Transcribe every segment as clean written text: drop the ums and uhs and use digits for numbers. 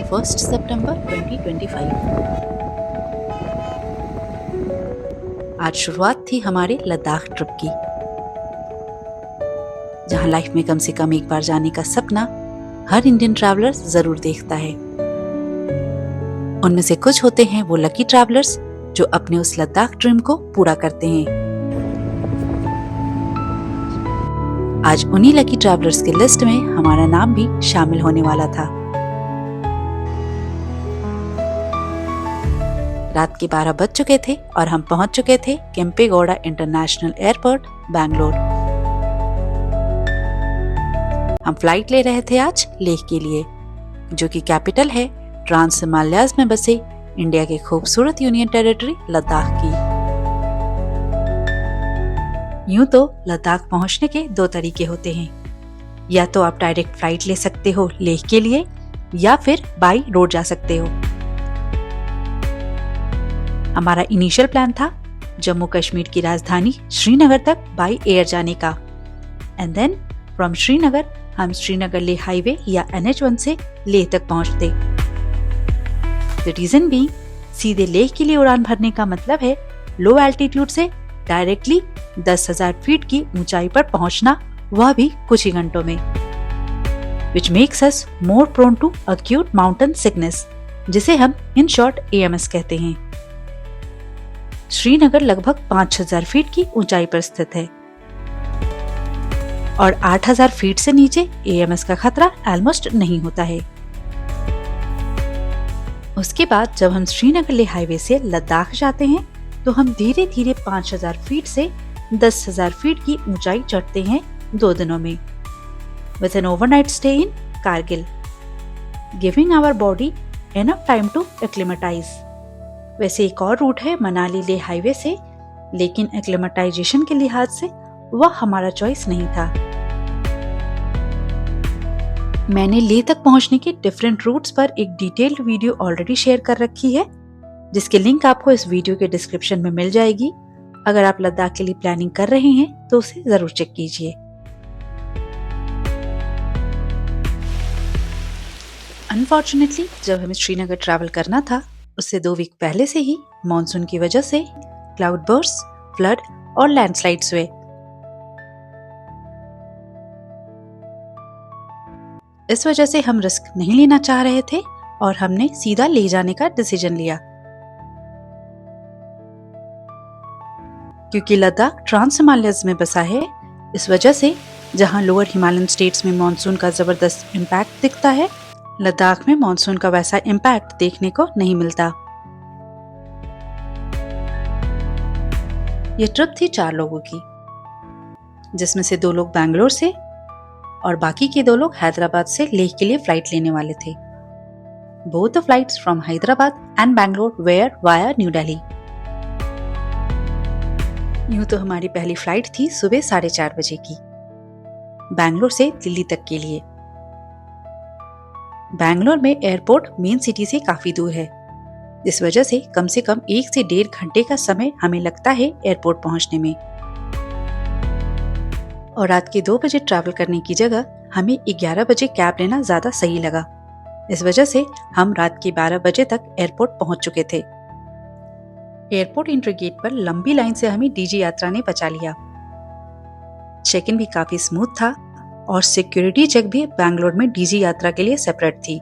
21 सितंबर 2025। आज शुरुआत थी हमारे लद्दाख ट्रिप की, जहां लाइफ में कम से कम एक बार जाने का सपना हर इंडियन ट्रैवलर जरूर देखता है। उनमें से कुछ होते हैं वो लकी ट्रैवलर्स जो अपने उस लद्दाख ड्रीम को पूरा करते हैं। आज उन्हीं लकी ट्रैवलर्स के लिस्ट में हमारा नाम भी शामिल होने वाला था। रात के 12 बज चुके थे और हम पहुंच चुके थे केम्पेगौड़ा इंटरनेशनल एयरपोर्ट, बैंगलोर। हम फ्लाइट ले रहे थे आज लेह के लिए, जो कि कैपिटल है ट्रांस हिमालयाज में बसे इंडिया के खूबसूरत यूनियन टेरिटरी लद्दाख की। यूं तो लद्दाख पहुंचने के दो तरीके होते हैं, या तो आप डायरेक्ट फ्लाइट ले सकते हो लेह के लिए, या फिर बाई रोड जा सकते हो। हमारा इनिशियल प्लान था जम्मू कश्मीर की राजधानी श्रीनगर तक बाई एयर जाने का, एंड देन फ्रॉम श्रीनगर हम श्रीनगर लेह हाईवे या NH1 से लेह तक पहुंचते। द रीजन बीइंग, सीधे लेह के लिए उड़ान भरने का मतलब है लो एल्टीट्यूड से डायरेक्टली 10,000 फीट की ऊंचाई पर पहुंचना, वह भी कुछ ही घंटों में, which makes us more prone to acute mountain sickness, जिसे हम इन शॉर्ट AMS कहते हैं। श्रीनगर लगभग 5,000 फीट की ऊंचाई पर स्थित है और 8,000 फीट से नीचे AMS का खतरा ऑलमोस्ट नहीं होता है। उसके बाद जब हम श्रीनगर लेह हाईवे से लद्दाख जाते हैं तो हम धीरे धीरे 5,000 फीट से 10,000 फीट की ऊंचाई चढ़ते हैं 2 दिनों में, with an overnight stay in Kargil, giving our body enough time to acclimatise. वैसे एक और रूट है मनाली लेह हाईवे से, लेकिन एक्लिमेटाइजेशन के लिहाज से वह हमारा चॉइस नहीं था। मैंने लेह तक पहुंचने के डिफरेंट रूट्स पर एक डिटेल्ड वीडियो ऑलरेडी शेयर कर रखी है, जिसकी लिंक आपको इस वीडियो के डिस्क्रिप्शन में मिल जाएगी। अगर आप लद्दाख के लिए प्लानिंग कर रहे हैं तो उसे जरूर चेक कीजिए। अनफॉर्चुनेटली जब हमें श्रीनगर ट्रैवल करना था, उससे 2 वीक पहले से ही मॉनसून की वजह से क्लाउड बर्स्ट, फ्लड और लैंडस्लाइड्स हुए। इस वजह से हम रिस्क नहीं लेना चाह रहे थे और हमने सीधा ले जाने का डिसीजन लिया, क्योंकि लद्दाख ट्रांस हिमालयस में बसा है। इस वजह से जहां लोअर हिमालयन स्टेट्स में मॉनसून का जबरदस्त इम्पैक्ट दिखता है, लद्दाख में मॉनसून का वैसा इम्पैक्ट देखने को नहीं मिलता। ये ट्रिप थी 4 लोगों की, जिसमें से 2 लोग बैंगलोर से और बाकी के 2 लोग हैदराबाद से लेह के लिए फ्लाइट लेने वाले थे। Both the flights from Hyderabad and Bangalore were via New Delhi. यूं तो हमारी पहली फ्लाइट थी सुबह 4:30 बजे की, बैंगलोर से दिल्ली तक के लिए। बैंगलोर में एयरपोर्ट मेन सिटी से काफी दूर है, जिस वजह से कम 1 से 1.5 घंटे का समय हमें लगता है एयरपोर्ट पहुंचने में। और रात के 2 बजे ट्रैवल करने की जगह हमें 11 बजे कैब लेना ज्यादा सही लगा। इस वजह से हम रात के 12 बजे तक एयरपोर्ट पहुंच चुके थे। एयरपोर्ट एंट्री गेट पर लंबी लाइन से हमें डीजी यात्रा ने बचा लिया। चेक इन भी काफी स्मूथ था और सिक्योरिटी चेक भी बैंगलोर में डीजी यात्रा के लिए सेपरेट थी।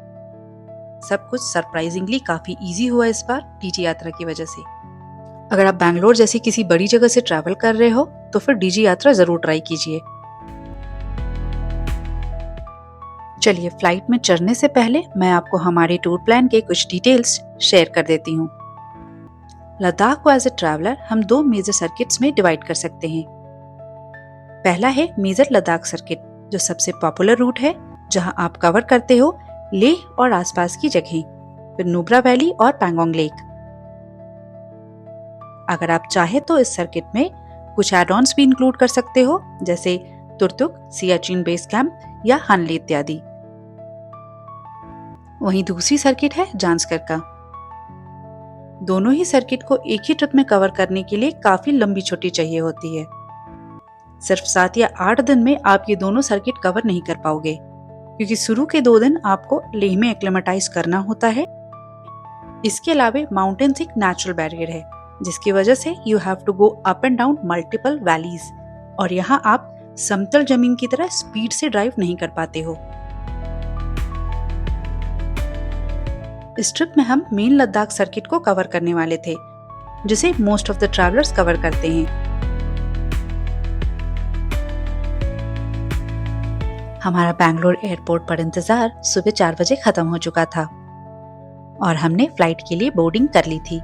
सब कुछ सरप्राइजिंगली काफी इजी हुआ इस बार डीजी यात्रा की वजह से। अगर आप बैंगलोर जैसी किसी बड़ी जगह से ट्रैवल कर रहे हो तो फिर डीजी यात्रा जरूर ट्राई कीजिए। चलिए, फ्लाइट में चढ़ने से पहले मैं आपको हमारे टूर प्लान के कुछ डिटेल्स शेयर कर देती हूँ। लद्दाख को एज ए ट्रैवलर हम 2 मेजर सर्किट्स में डिवाइड कर सकते हैं। पहला है मेजर लद्दाख सर्किट, जो सबसे पॉपुलर रूट है, जहां आप कवर करते हो लेह और आसपास की जगहें, फिर नुब्रा वैली और पैंगोंग लेक। अगर आप चाहे तो इस सर्किट में कुछ एड ऑन्स भी इंक्लूड कर सकते हो, जैसे तुर्तुक, सियाचिन बेस कैंप या हानले इत्यादि। वहीं दूसरी सर्किट है जांस्कर का। दोनों ही सर्किट को एक ही ट्रिप में कवर करने के लिए काफी लंबी छुट्टी चाहिए होती है। सिर्फ 7 या 8 दिन में आप ये दोनों सर्किट कवर नहीं कर पाओगे। क्योंकि शुरू के 2 दिन आपको लेह में एक्लेमेटाइज करना होता है। इसके अलावा माउंटेन्स एक नेचुरल बैरियर है, जिसकी वजह से you have to go up and down multiple valleys, और यहाँ आप समतल जमीन की तरह स्पीड से ड्राइव नहीं कर पाते हो। इस ट्रिप में हम मेन लद्दाख सर्किट को कवर करने वाले थे, जिसे most of the travellers cover करते हैं। हमारा बैंगलोर एयरपोर्ट पर इंतजार सुबह 4 बजे खत्म हो चुका था और हमने फ्लाइट के लिए बोर्डिंग कर ली थी।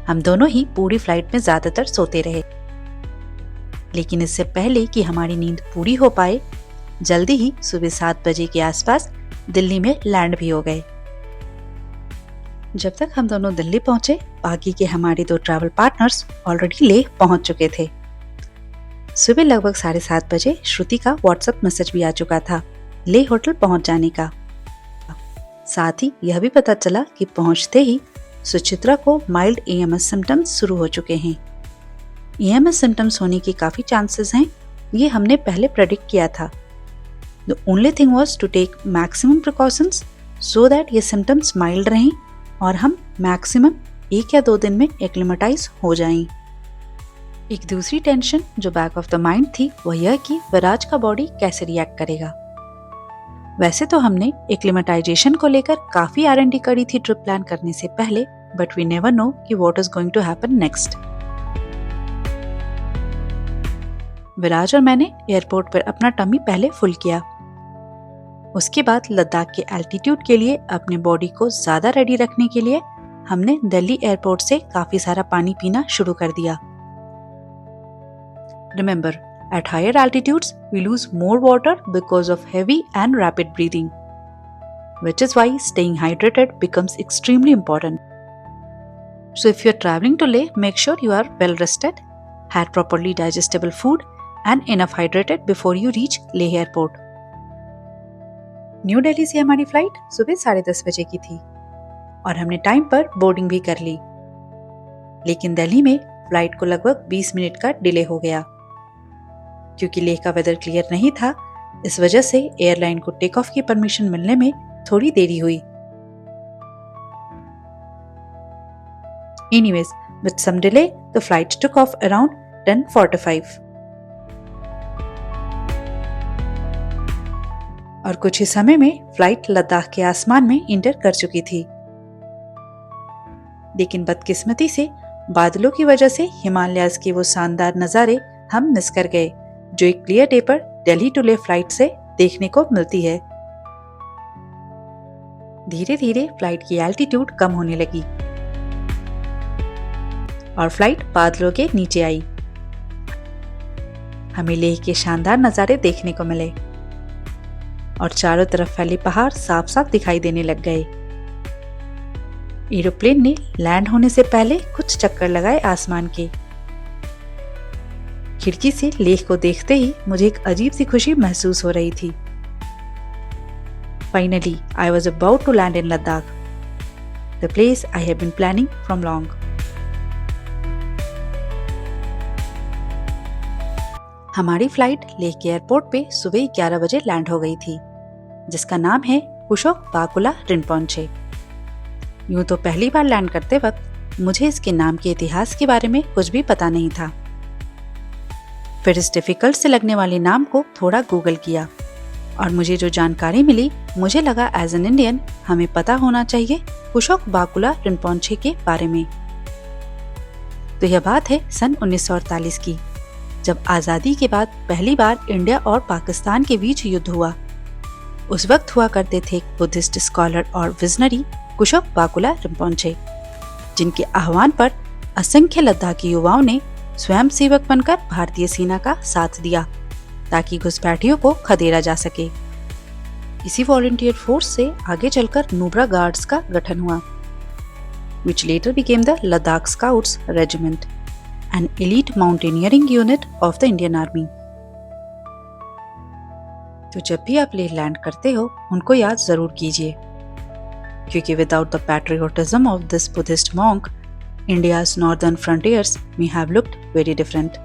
हम दोनों ही पूरी फ्लाइट में ज्यादातर सोते रहे, लेकिन इससे पहले कि हमारी नींद पूरी हो पाए, जल्दी ही सुबह 7 बजे के आसपास दिल्ली में लैंड भी हो गए। जब तक हम दोनों दिल्ली पहुंचे, बाकी के हमारे 2 ट्रैवल पार्टनर्स ऑलरेडी लेह पहुंच चुके थे। सुबह लगभग 7:30 बजे श्रुति का व्हाट्सएप मैसेज भी आ चुका था लेह होटल पहुंच जाने का। साथ ही यह भी पता चला कि पहुंचते ही सुचित्रा को माइल्ड EMS सिम्टम्स शुरू हो चुके हैं। EMS सिम्टम्स होने के काफी चांसेस हैं, ये हमने पहले प्रेडिक्ट किया था। The only thing was to take maximum precautions so that ये सिम्टम्स माइल्ड रहें और हम मैक्सिमम 1 या 2 दिन में एक्लेमेटाइज हो जाएं। एक दूसरी टेंशन जो बैक ऑफ द माइंड थी वह यह कि विराज का बॉडी कैसे रिएक्ट करेगा। वैसे तो हमने एक्लेमेटाइजेशन को लेकर काफी R&D करी थी ट्रिप प्लान करने से पहले, बट वी नेवर नो कि what is going to happen next. Viraj और मैंने एयरपोर्ट पर अपना टमी पहले फुल किया। उसके बाद लद्दाख के एल्टीट्यूड के लिए अपने बॉडी को ज्यादा रेडी रखने के लिए हमने दिल्ली एयरपोर्ट से काफी सारा पानी पीना शुरू कर दिया। Remember, at higher altitudes, we lose more water because of heavy and rapid breathing, which is why staying hydrated becomes extremely important. So if you're traveling to Leh, make sure you are well rested, had properly digestible food, and enough hydrated before you reach Leh airport. New Delhi से हमारी flight सुबह 10:30 बजे की थी और हमने time पर boarding भी कर ली, लेकिन दिल्ली में फ्लाइट को लगभग 20 मिनट का डिले हो गया। क्योंकि लेह का वेदर क्लियर नहीं था, इस वजह से एयरलाइन को टेक ऑफ की परमिशन मिलने में थोड़ी देरी हुई। Anyways, with some delay, the flight took off around 10:45. और कुछ ही समय में फ्लाइट लद्दाख के आसमान में इंटर कर चुकी थी। लेकिन बदकिस्मती से बादलों की वजह से हिमालयाज के वो शानदार नजारे हम मिस कर गए, जो एक क्लियर डे पर दिल्ली टू लेह फ्लाइट से देखने को मिलती है। धीरे धीरे फ्लाइट की एल्टीट्यूड कम होने लगी और फ्लाइट बादलों के नीचे आई। हमें लेह के शानदार नजारे देखने को मिले और चारों तरफ फैले पहाड़ साफ साफ दिखाई देने लग गए। एरोप्लेन ने लैंड होने से पहले कुछ चक्कर लगाए आसमान के। खिड़की से लेह को देखते ही मुझे एक अजीब सी खुशी महसूस हो रही थी। Finally I was about to land in Ladakh, the place I have been planning from long. हमारी फ्लाइट लेह के एयरपोर्ट पे सुबह 11 बजे लैंड हो गई थी, जिसका नाम है कुशोक बाकुला रिम्पोंचे। यूं तो पहली बार लैंड करते वक्त मुझे इसके नाम के इतिहास के बारे में कुछ भी पता नहीं था। फिर इस डिफिकल्ट से लगने वाले नाम को थोड़ा गूगल किया और मुझे जो जानकारी मिली, मुझे लगा एज एन इंडियन हमें पता होना चाहिए कुशोक बाकुला रिम्पोंचे के बारे में। तो यह बात है सन 1948 की, जब आजादी के बाद पहली बार इंडिया और पाकिस्तान के बीच युद्ध हुआ। उस वक्त हुआ करते थे बुद्धिस्ट स्कॉलर और विजनरी कुशोक बाकुला रिम्पोंचे, जिनके आह्वान पर असंख्य लद्दाखी युवाओं ने स्वयं सेवक बनकर भारतीय सेना का साथ दिया ताकि घुसपैठियों को खदेड़ा जा सके। इसी वॉलंटियर फोर्स से आगे चलकर नुब्रा गार्ड्स का गठन हुआ, which later became the Ladakh Scouts Regiment, an elite mountaineering unit of the Indian Army. तो जब भी आप लेह लैंड करते हो, उनको याद जरूर कीजिए, क्योंकि without the patriotism of this Buddhist monk, India's northern frontiers may have looked very different.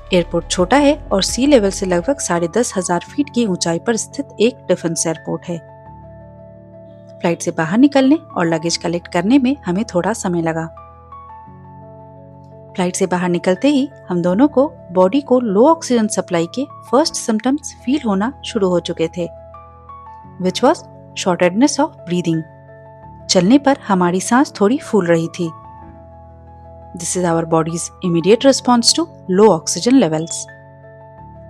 Airport छोटा है और सी लेवल से लगभग 10,500 फीट की ऊंचाई पर स्थित एक डिफेंस एयरपोर्ट है। फ्लाइट से बाहर निकलने और लगेज कलेक्ट करने में हमें थोड़ा समय लगा। फ्लाइट से बाहर निकलते ही हम दोनों को बॉडी को लो ऑक्सीजन सप्लाई के फर्स्ट सिम्टम्स फील होना शुरू हो चुके थे, which was shortedness of breathing. चलने पर हमारी सांस थोड़ी फूल रही थी। This is our body's immediate response to low oxygen levels.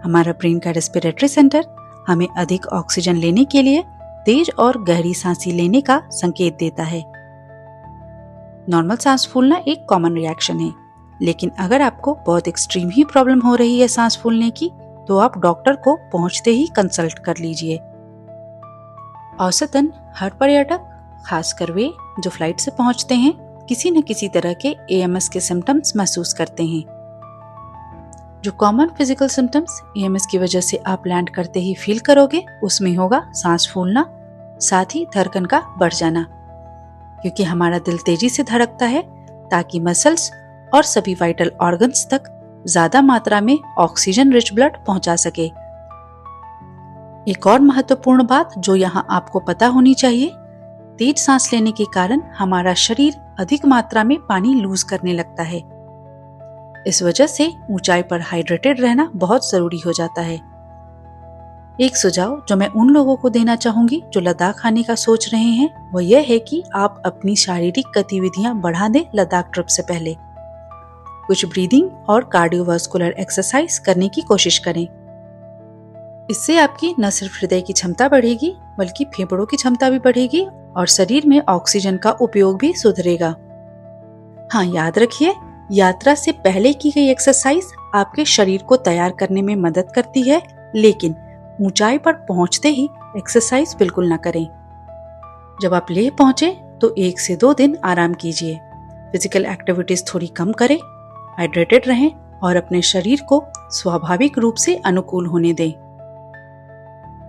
हमारा ब्रेन का रेस्पिरेटरी सेंटर हमें अधिक ऑक्सीजन लेने के लिए तेज और गहरी सांसें लेने का संकेत देता है। नॉर्मल सांस फूलना एक कॉमन रिएक्शन है, लेकिन अगर आपको बहुत एक्सट्रीम ही प्रॉब्लम हो रही है सांस फूलने की, तो आप डॉक्टर को पहुंचते ही कंसल्ट कर लीजिए। औसतन हर पर्यटक, खासकर वे जो फ्लाइट से पहुंचते हैं, किसी न किसी तरह के AMS के सिम्टम्स महसूस करते हैं। जो कॉमन फिजिकल सिम्टम्स AMS की वजह से आप लैंड करते ही फील करोगे, उसमें होगा सांस फूलना, साथ ही धड़कन का बढ़ जाना, क्योंकि हमारा दिल तेजी से धड़कता है ताकि मसल्स और सभी वाइटल ऑर्गन्स तक ज्यादा मात्रा में ऑक्सीजन रिच ब्लड पहुंचा सके। एक और महत्वपूर्ण बात जो यहाँ आपको पता होनी चाहिए, तेज सांस लेने के कारण हमारा शरीर अधिक मात्रा में पानी लूज करने लगता है। इस वजह से ऊंचाई पर हाइड्रेटेड रहना बहुत जरूरी हो जाता है। एक सुझाव जो मैं उन लोगों को देना चाहूंगी जो लद्दाख आने का सोच रहे हैं, वो यह है कि आप अपनी शारीरिक गतिविधियां बढ़ा दें लद्दाख ट्रिप से पहले। कुछ ब्रीदिंग और कार्डियोवास्कुलर एक्सरसाइज करने की कोशिश करें। इससे आपकी न सिर्फ हृदय की क्षमता बढ़ेगी, बल्कि फेफड़ों की क्षमता भी बढ़ेगी और शरीर में ऑक्सीजन का उपयोग भी सुधरेगा। हाँ, याद रखिए, यात्रा से पहले की गई एक्सरसाइज आपके शरीर को तैयार करने में मदद करती है, लेकिन ऊंचाई पर पहुंचते ही एक्सरसाइज बिल्कुल न करें। जब आप लेह पहुंचे तो 1 से 2 दिन आराम कीजिए, फिजिकल एक्टिविटीज थोड़ी कम करें, हाइड्रेटेड रहें और अपने शरीर को स्वाभाविक रूप से अनुकूल होने दें।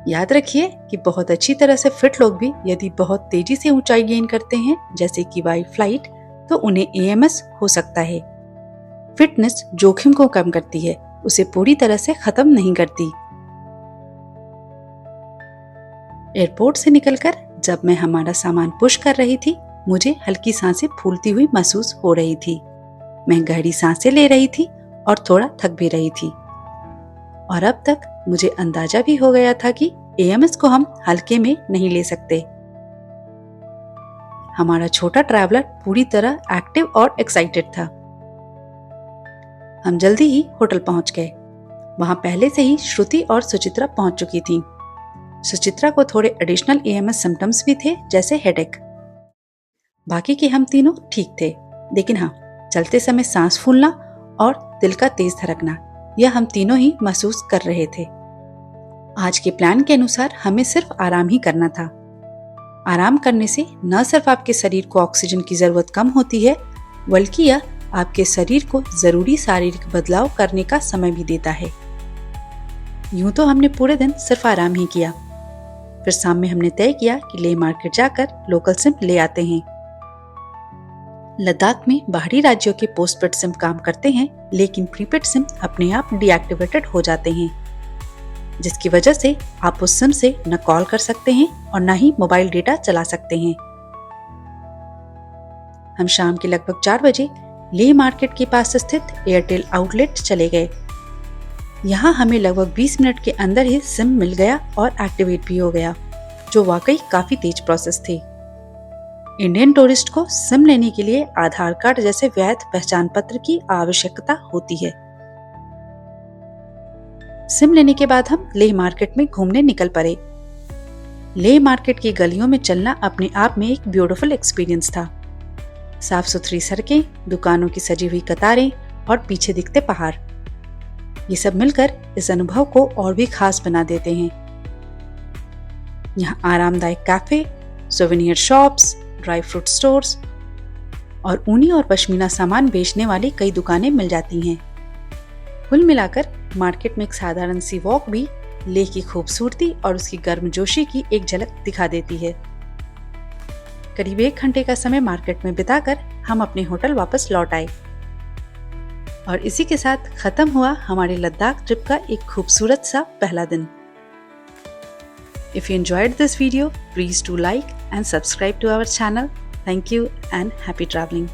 याद रखिए कि बहुत अच्छी तरह से फिट लोग भी यदि बहुत तेजी से ऊंचाई गेन करते हैं, जैसे कि बाई फ्लाइट, तो उन्हें AMS हो सकता है। फिटनेस जोखिम को कम करती है, उसे पूरी तरह से खत्म नहीं करती। एयरपोर्ट से निकलकर जब मैं हमारा सामान पुश कर रही थी, मुझे हल्की सांसें फूलती हुई महसूस हो रही थी। मैं गहरी सांसें ले रही थी और थोड़ा थक भी रही थी। और अब तक मुझे अंदाजा भी हो गया था कि AMS को हम हल्के में नहीं ले सकते। हमारा छोटा ट्रैवलर पूरी तरह एक्टिव और एक्साइटेड था। हम जल्दी ही होटल पहुंच गए। वहां पहले से ही श्रुति और सुचित्रा पहुंच चुकी थीं। सुचित्रा को थोड़े एडिशनल AMS सिम्टम्स भी थे, जैसे हेडेक। बाकी के हम तीनों ठीक थे, लेकिन हाँ, चलते समय सांस फूलना और दिल का तेज धड़कना, यह हम तीनों ही महसूस कर रहे थे। आज के प्लान के अनुसार हमें सिर्फ आराम ही करना था। आराम करने से न सिर्फ आपके शरीर को ऑक्सीजन की जरूरत कम होती है, बल्कि यह आपके शरीर को जरूरी शारीरिक बदलाव करने का समय भी देता है। यूं तो हमने पूरे दिन सिर्फ आराम ही किया। फिर शाम में हमने तय किया कि लेह मार्केट जाकर लोकल सिम ले आते हैं। लद्दाख में बाहरी राज्यों के पोस्टपेड सिम काम करते हैं, लेकिन प्रीपेड सिम अपने आप डीएक्टिवेटेड हो जाते हैं, जिसकी वजह से आप उस सिम से न कॉल कर सकते हैं और न ही मोबाइल डेटा चला सकते हैं। हम शाम के लगभग 4 बजे लेह मार्केट के पास स्थित एयरटेल आउटलेट चले गए। यहाँ हमें लगभग 20 मिनट के अंदर ही सिम मिल गया और एक्टिवेट भी हो गया, जो वाकई काफी तेज प्रोसेस थी। इंडियन टूरिस्ट को सिम लेने के लिए आधार कार्ड जैसे वैध पहचान पत्र की आवश्यकता होती है। सिम लेने के बाद हम लेह मार्केट में घूमने निकल पड़े। लेह मार्केट की गलियों में चलना अपने आप में एक ब्यूटीफुल एक्सपीरियंस था। साफ सुथरी सड़कें, दुकानों की सजी हुई कतारें और पीछे दिखते पहाड़, ये सब मिलकर इस अनुभव को और भी खास बना देते हैं। यहाँ आरामदायक cafe, souvenir shops, dry fruit stores और ऊनी और पश्मीना सामान बेचने वाली कई दुकानें मिल जाती हैं। कुल मिलाकर मार्केट में एक साधारण सी वॉक भी लेह की खूबसूरती और उसकी गर्मजोशी की एक झलक दिखा देती है। करीब 1 घंटे का समय मार्केट में बिताकर हम अपने होटल वापस लौट आए और इसी के साथ ख़त्म हुआ हमारे लद्दाख ट्रिप का एक खूबसूरत सा पहला दिन। If you enjoyed this video, please do like and subscribe to our channel. Thank you and happy traveling.